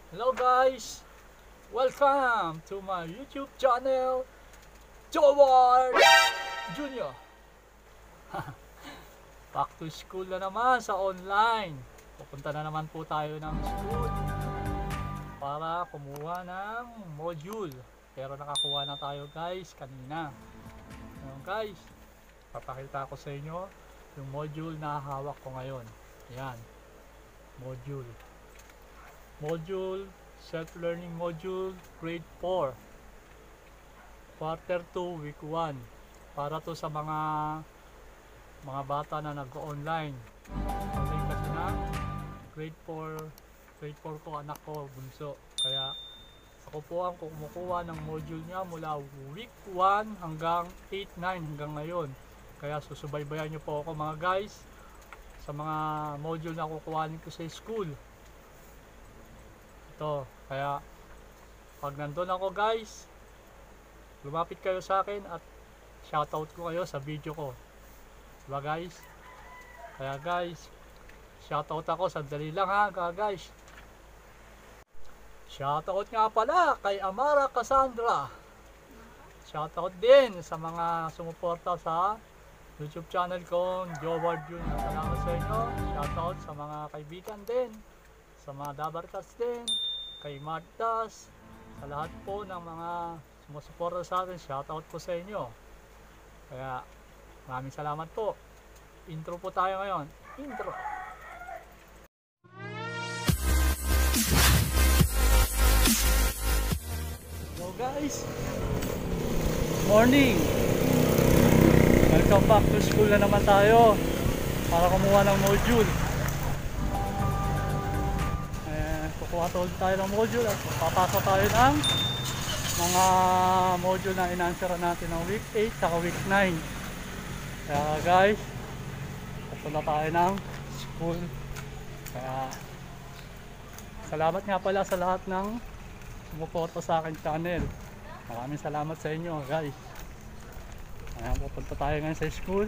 Hello guys! Welcome to my YouTube channel, Joward Junior. Back to school na naman sa online. Pupunta na naman po tayo ng school para kumuha ng module. Pero nakakuha na tayo guys kanina. Ngayon guys, papakita ko sa inyo yung module na hawak ko ngayon. Yan, module. Self-learning module, grade 4. Quarter 2, week 1. Para to sa mga bata na nag-online. Kasi na, grade 4 ko, anak ko, bunso. Kaya, ako po ang kumukuha ng module niya mula week 1 hanggang 8-9 hanggang ngayon. Kaya susubaybayan nyo po ako mga guys sa mga module na kukuhanin ko sa school. Ito, kaya pag nandun ako guys, lumapit kayo sa akin at shoutout ko kayo sa video ko, diba guys? Kaya guys, shoutout ako, sandali lang ha guys. Shoutout nga pala kay Amara Cassandra. Shoutout din sa mga sumuporta sa YouTube channel ko, Joward Junior. Salamat sa inyo. Shoutout sa mga kaibigan din, sa mga Dabarkas din, kay Martas, sa lahat po ng mga sumusuporta sa atin. Shoutout po sa inyo. Kaya maraming salamat po. Intro po tayo ngayon. Intro. Hello guys, morning. Welcome back to school na naman tayo para kumuha ng module. Kukuha tayo ng module at papasok tayo ng mga module na inansweran natin ng week 8 saka week 9. Kaya guys, pupunta tayo ng school. Kaya salamat nga pala sa lahat ng sumuporta sa akin channel. Maraming salamat sa inyo guys. Kaya pupunta tayo ngayon sa school.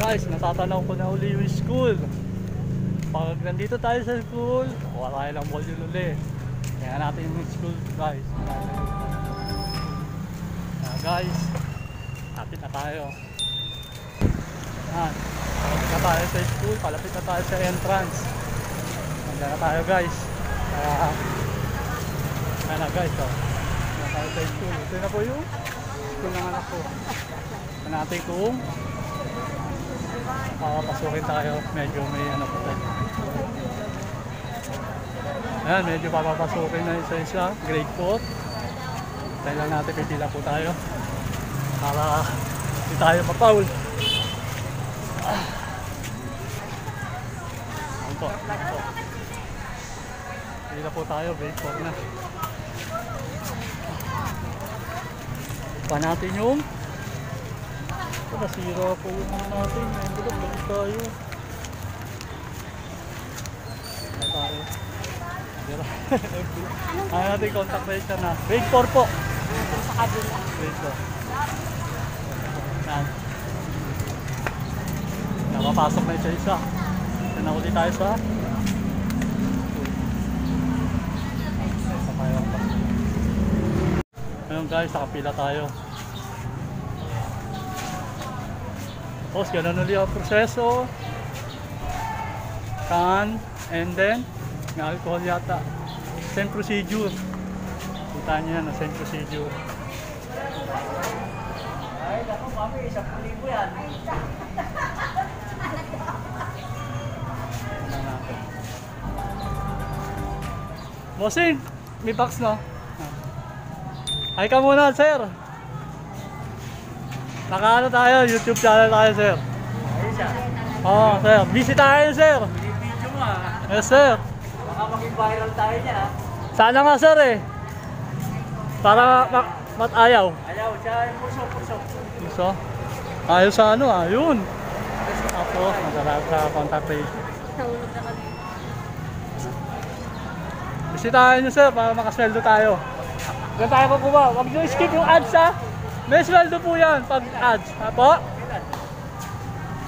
Guys, natatanaw ko na uli yung school. Pag nandito tayo sa school, kuha tayo ng module uli. Kaya natin yung school guys. Guys, lapit na tayo. Yan, palapit na tayo sa school, palapit na tayo sa entrance. Nandiyan na tayo guys. Kaya na guys, nandiyan na tayo sa school. Ito na po yung school ng anak ko. Ito natin kung papapasukin tayo. Medyo may ano po tayo. Ayan, medyo papapasukin na isa-isa. Grade 4. Tayo lang natin, pipila po tayo para hindi tayo mapaul. Ayan po. Pila po tayo, grade 4 na. Pa natin yung nasira po yung ano natin. Envelope, balik tayo. Balik tayo. Ano natin contact rate na. Grade 4 po. Sa kabila. Grade 4. Yan. Nakapasok na isa-isa. Yan na ulit tayo sa ayun guys, nakapila tayo. Tapos ganun ulit ang proseso. Scan, and then may alcohol yata. Same procedure. Kita nyo yan, same procedure. Ay, naku mami, 10,000 yan. Bossing, may box no? Hi ka muna sir. Nakaano tayo, YouTube channel tayo sir. Ayun siya. Oo sir, busy tayo sir. Video mo ah. Yes sir. Baka maging viral tayo niya ha. Sana nga sir eh. Para ayaw. Ayaw, siya yung puso. Puso? Ayaw sa ano ah, yun. Ako, masarap sa contact page. Nahulog na kami. Bisitahin nyo sir para makasweldo tayo. Diyan tayo kukuha. Huwag nyo skip yung ads ha. May sweldo po yan pag ads. Apo?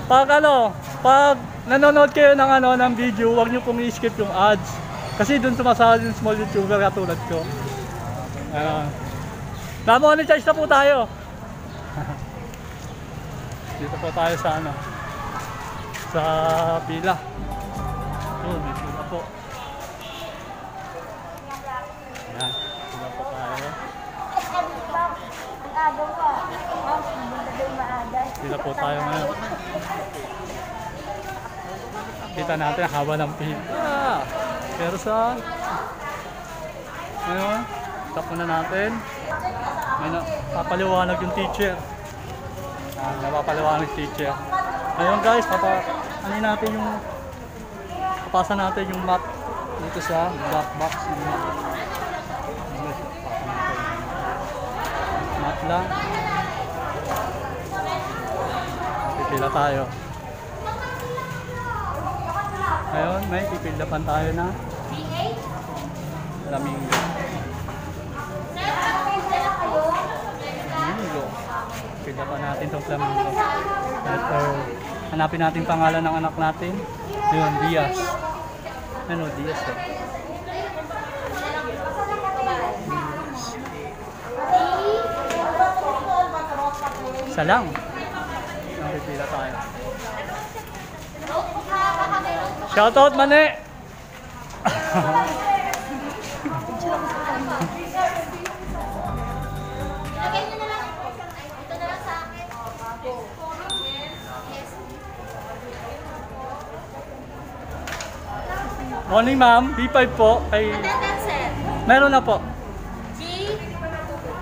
Pag ano, pag nanonood kayo ng ano ng video, huwag niyo pong i-skip yung ads. Kasi dun sumasahod yung small YouTuber katulad ko. Na-monetize na po tayo. Dito po tayo sa ano, sa pila. Yun, may pila po. Ayan, pila po tayo. Pila po tayo ngayon. Kita natin haba ng pila. Pero sa ngayon, tap na natin. May napapaliwanag yung teacher. Napapaliwanag yung teacher. Ngayon guys, ano natin yung papasa natin yung map dito sa black box. Map lang. Pipila tayo. Ngayon, may pipildapan tayo na Flamingo. Flamingo. Pipildapan natin itong Flamingo. Ito, hanapin natin pangalan ng anak natin. Yun, Diaz. Ano, Diaz eh. Isa lang. Pipila tayo. Shoutout Mane! Morning ma'am, B5 po. Kay... Meron na po. G?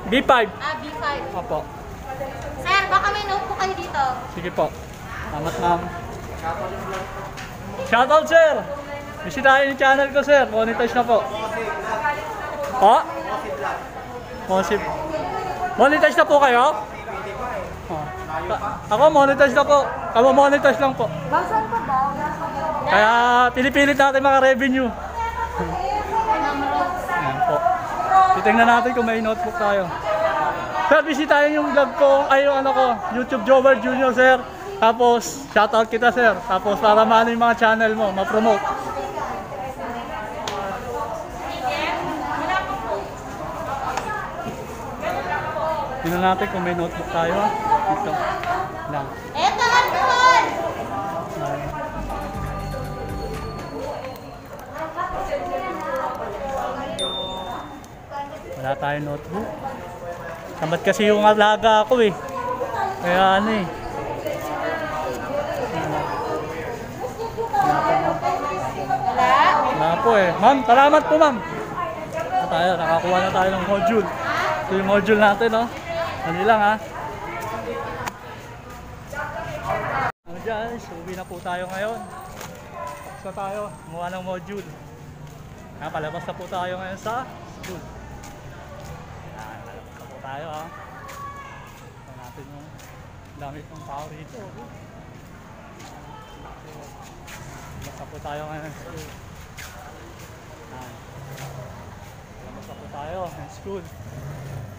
B5. B5. Opo. Sir, baka may note po kayo dito. Sige po. Salamat ma'am. Shoutout sir! Bisitahin yung channel ko sir. Monetize na po. Po? Monetize na po kayo? Oh. Ako monetize na po. Ako monetize lang po. Basan pa ba? Kaya pinipilit natin mga revenue. Ayan po. Titingnan natin kung may notebook tayo. Sir, bisitahin yung vlog ko. Ay yung ano ko. YouTube Jobber Junior sir. Tapos, shoutout kita sir. Tapos, para maano yung mga channel mo, ma-promote. Tingnan natin kung may notebook tayo. Ito. Lang. Eto, alcohol! Wala tayong notebook. Tamad kasi yung alaga ako eh. Kaya ano eh. Wala po eh. Ma'am, salamat po ma'am. Nakakuha na tayo ng module. Ito yung module natin, no? Dali lang ha. Ano guys, uwi na po tayo ngayon. Tapos na tayo, gumawa ng module. Palabas na po tayo ngayon sa school. Palabas na po tayo ha. Ito natin yung damit ng tao rito. Palabas na po tayo ngayon sa school. Palabas na po tayo ng school.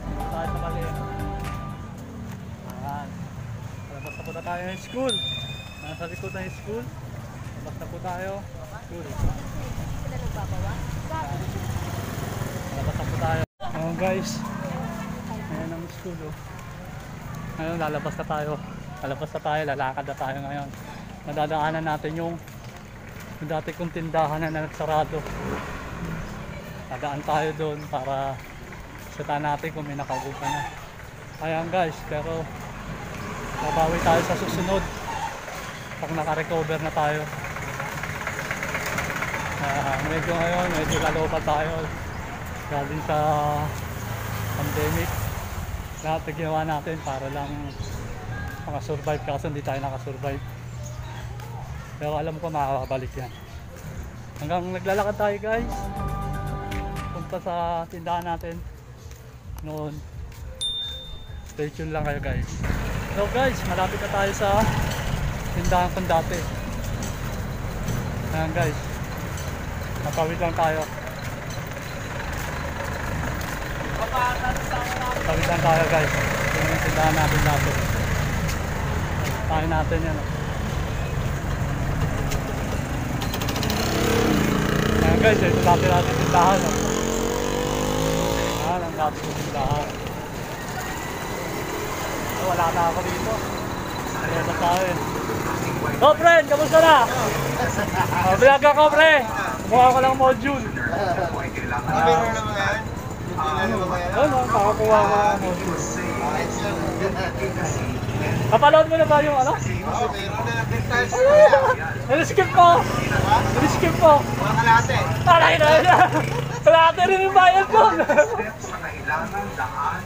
Tayo sa mali. Ayan. Palabas na po na tayo ng school. Nasa likod na yung school. Palabas na po tayo. School. Palabas na po tayo. Ayan guys. Ayan ang school oh. Ngayon lalabas na tayo. Lalabas na tayo. Lalakad na tayo ngayon. Nadadaanan natin yung dati kong tindahan na nagsarado. Dadaan tayo doon para sita natin kung may nakabuka na. Ayan guys, pero babawi tayo sa susunod pag naka-recover na tayo. Medyo ngayon, medyo lalo pa tayo galing sa pandemic. Lahat na ginawa natin para lang makasurvive, kaso hindi tayo nakasurvive. Pero alam ko makakabalik yan. Hanggang naglalakad tayo guys, punta sa tindahan natin noon. Stay tuned lang kayo guys. So guys, malapit na tayo sa tindahan kong dati. Ayan guys, matawid lang tayo. Matawid lang tayo guys. Ito yung tindahan natin dati. Tayo natin yan. Ayan Guys, ito dati natin tindahan. Yan, ang dati ko tindahan. Wala na ako dito. Kaya sa akin. So, friend, kamusta na? Vlog ako, pre. Mukha ko lang module. Meron naman yan. Ano, kakakuha ko ng module. Napanood mo na ba yung ano? Oo, meron na nag-test. Niliskip ko! Niliskip ko! Mga kalate. Alay na yun! Kalate rin yung bayad ko!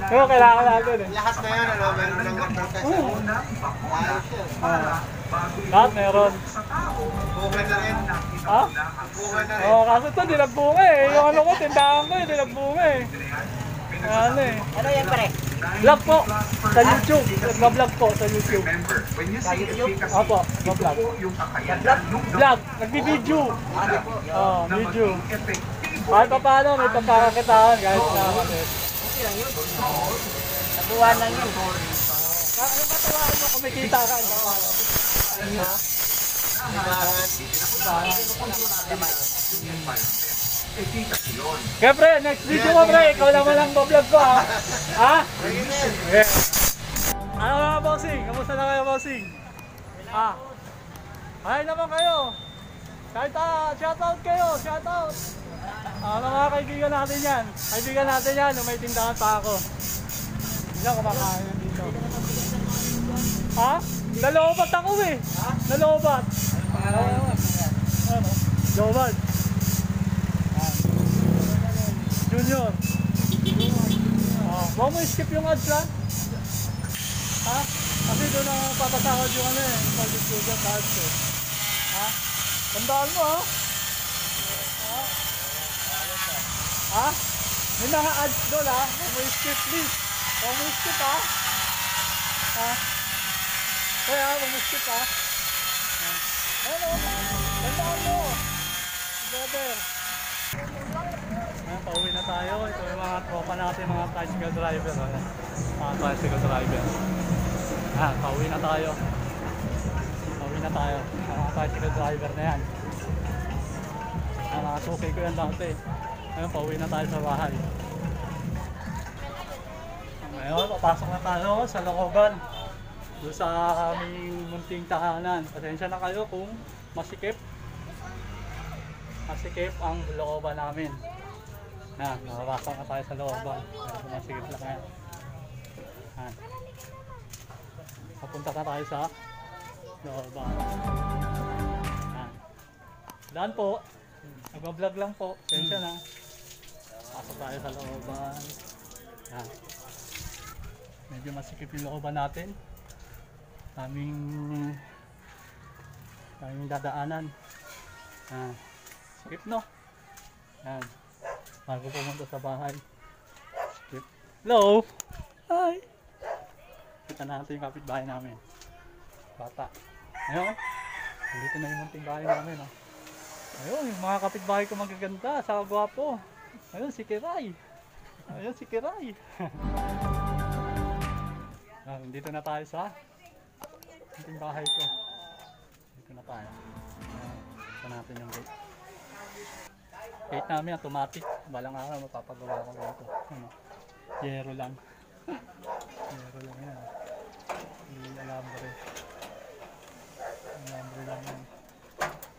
Pero kailangan natin eh. Lahat na yan, ano, meron nang nag-test. Ayos yun. Lahat meron. Bukan na rin. Ha? Bukan na rin. Oo, kaso ito, dinagbunga eh. Yung ano ko, tindahan ko eh, dinagbunga eh. Ano eh. Ano yan, pare? Vlog po sa YouTube. Nagbablog po sa YouTube. Sa YouTube? Opo, nagbablog. Vlog, nagbibideo. Oo, video. Kahit pa paano, may pagkakakitaan kahit na kami. Nabuhan lang yun. Anong katawahan mo kung may kita ka? Kaya pre, next video mo pre, ikaw naman ang bablog ko ha? Ha? Yeah. Ano mga bossing? Kamusta na kayo bossing? Ha? Hi naman kayo! Kahit shoutout kayo, shoutout! Ano mga kaibigan natin yan? Kaibigan natin yan, nung may tindahan pa ako. Hindi na kumakain yan dito. Ha? Nalobat ako eh! Nalobat! Ano? Lobat! Junior. Huwag mo skip yung ads lang. Ha? Kasi doon ang papasakot yung ano eh. Pag-student ads eh. Ha? Tandaan mo ha? Ha? Ha? May mga ads doon ha? Huwag mo skip please. Huwag mo skip ha? Ha? Kaya huwag mo skip ha? Ano? Tandaan mo. Brother. Ayan, pauwi na tayo. Ito yung mga tropa natin, mga tricycle driver. Ayan, mga tricycle driver. Ayan, pauwi na tayo. Pauwi na tayo. Mga tricycle driver na yan. Ayan, mga suki ko yan dati. Ayan, pauwi na tayo sa bahay. Ngayon, papasok na tayo sa looban. Doon sa aming munting tahanan. Pasensya na kayo kung masikip. Masikip ang looban namin. Yan, nakapasok na tayo sa looban. Pero masikip lang yan. Yan. Papunta na tayo sa looban. Yan. Daan po. Nagbablog lang po. Pasensya na. Pasok tayo sa looban. Yan. Medyo masikip yung looban natin. Aming dadaanan. Yan. Skip no? Yan. Bago pumunta sa bahay. Skip. Hello! Hi! Kita natin yung kapitbahay namin. Bata. Ayun. Dito na yung munting bahay namin. Oh. Ayun, yung mga kapitbahay ko magaganda. Saka gwapo. Ayun, si Kiray. Ayun, si Kiray. Dito na tayo sa munting bahay ko. Dito na tayo. Ito natin yung gate. Gate namin automatic. Balang araw mapapagawa ko dito. Ano? Yero lang. Yero lang yan. Hindi alambre. Alambre lang yan.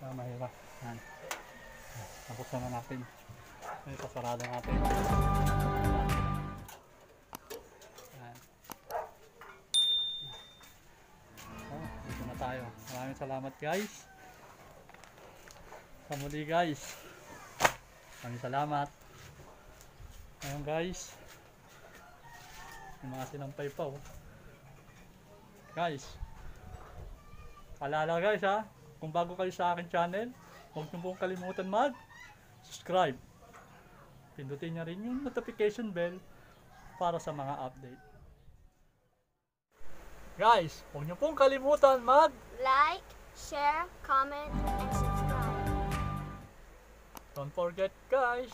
Mahirap. Yan. Nakuksan na natin. Ay, pasarado natin. Yan. Dito na tayo. Maraming salamat guys. Sa muli guys. Maraming salamat. Ayun guys. Yung mga sinampay pa oh. Guys. Paalala guys ha. Kung bago kayo sa akin channel, huwag niyo pong kalimutan mag-subscribe. Pindutin niyo rin yung notification bell para sa mga update. Guys, huwag niyo pong kalimutan Like, share, comment, and subscribe. Don't forget guys,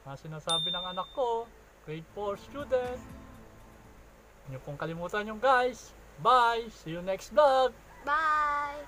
ang sinasabi ng anak ko, grade 4 student. Huwag niyo pong kalimutan yung guys. Bye! See you next vlog! Bye!